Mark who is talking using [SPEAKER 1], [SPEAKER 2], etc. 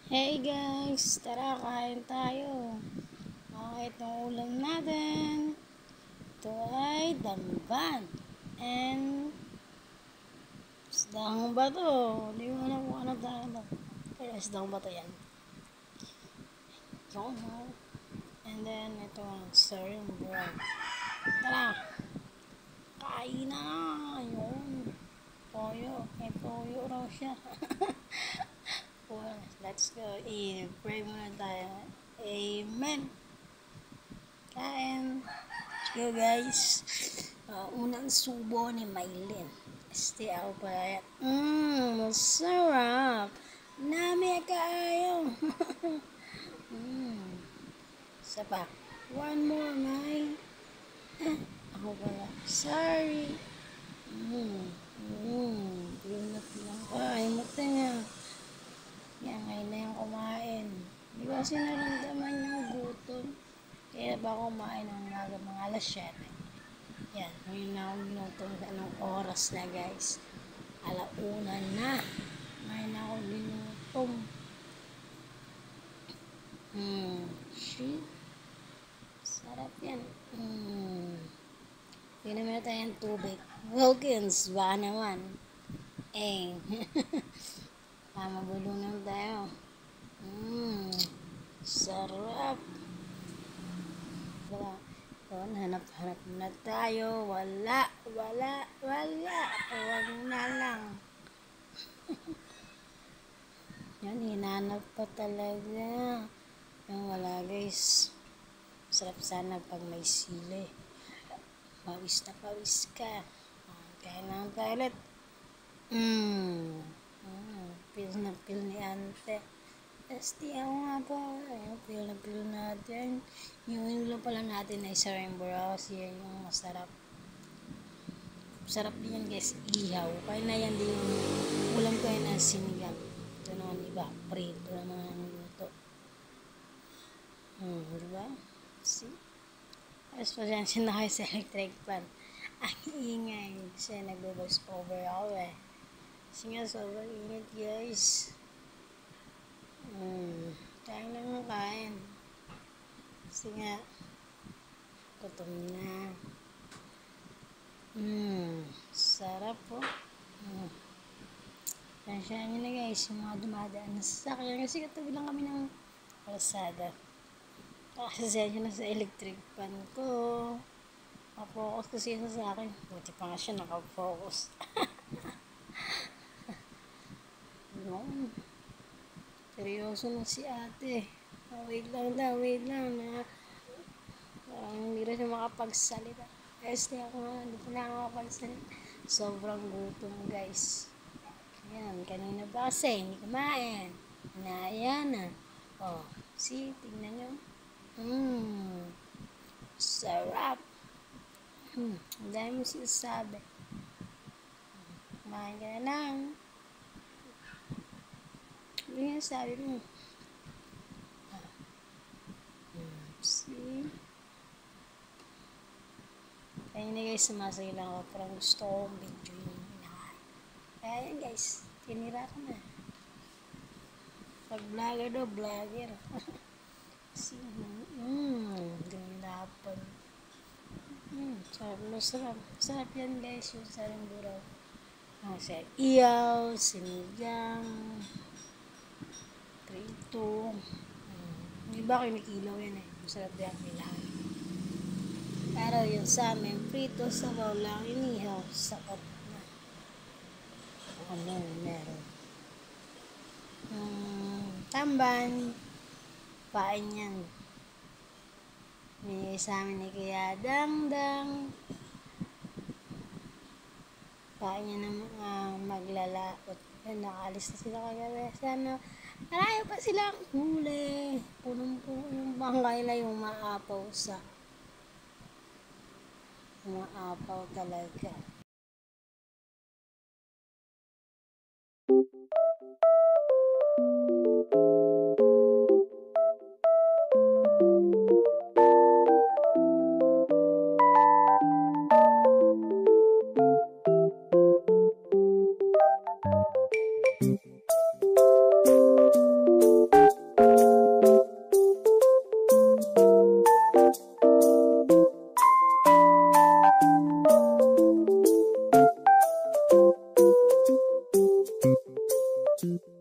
[SPEAKER 1] Hey guys, tara kain tayo. Itong ulam natin. Ito ay damban. And isdang bato. Hindi mo alam kung ano tayo. Pero isdang bato yan. Yun. And then ito ang serving bread. Tara, kain na. Yun. Toyo. May toyo raw siya. Well, let's go. Pray muna tayo. Amen. Kain. Let's go guys. Unang subo ni Maylin. Stay ako pa yan. Masarap. Nami kaayo. Isa pa. One more, May. Ako pala. Sorry. Pinat lang. Ay, mata nga. Yan, ngayon na yung kumain. Di ba sinaramdaman yung gutom? Kaya ba kumain ng umaga mga alas 7? Yan, ngayon na akong ginutom sa anong oras na guys. Alauna na. Ngayon na akong ginutom. See? Sarap yan. Pinom na tayo ng tubig. Wilkins, ba naman? Mamabulunan tayo. Sarap. Doon, hanap-hanap na tayo. Wala. Huwag na lang. Yan, hinanap pa talaga. Yung wala guys. Sarap sana pag may sili. Pawis na pawis ka. Kaya na ang toilet. Pil na pil ni ante. Esti ako nga po. Pil na pil natin. Yung ulam pala natin ay sarembura kasi yan yung masarap. Sarap din yan guys. Ihaw. Kaya na yan din yung ulam ko yan na sinigang. Ito naman iba. Prito naman ang luto. Diba? See? Tapos pasensya na kayo sa electric fan. Ang ingay. Kasi nagbo-voice over ako eh. Kasi nga sobrang init guys. Kain lang ng kain. Kasi nga gutom na. Sarap po. Pasensya nyo na guys yung mga dumadaan na sasakyan. Kasi katabi lang kami ng kalsada. Pasensya na sa electric fan ko. Naka-focus kasi yun sa akin. Buti pa nga siya naka-focus. Seryoso na si ate. Wait lang. Hindi rin siya makapagsalita. Este ako nga, hindi pa na ako makapagsalita. Sobrang gutom guys. Yan, kanina pa kasi, hindi kumain. Ayan na. See, tingnan nyo. Sarap. Ang dami mo sinasabi. Kumain ka na lang. Ano yung sabi mo? See? Kaya na guys, sumasay lang ako. Parang gusto kong video yung pinakain. Kaya yan guys, tinira ko na. Pag vlogger daw, vlogger. See? Ganapan. Sarap. Sarap yan guys, yung sarang buraw. Iyaw, sinigang, prito. Iba kinikilaw yan eh. Masarap yan kailangan. Pero yun sa amin, prito sa lang, inihaw, sapat na. Ano meron? Tamban, pain yan. Binigay sa amin ni Kuya Dangdang. Pain niya ng mga maglalaot. Yan, nakaalis na sila kagabi. Sana, malayo pa silang huli. Punong-puno yung bangkay na yung maapaw sa. Maapaw talaga.
[SPEAKER 2] Thank you.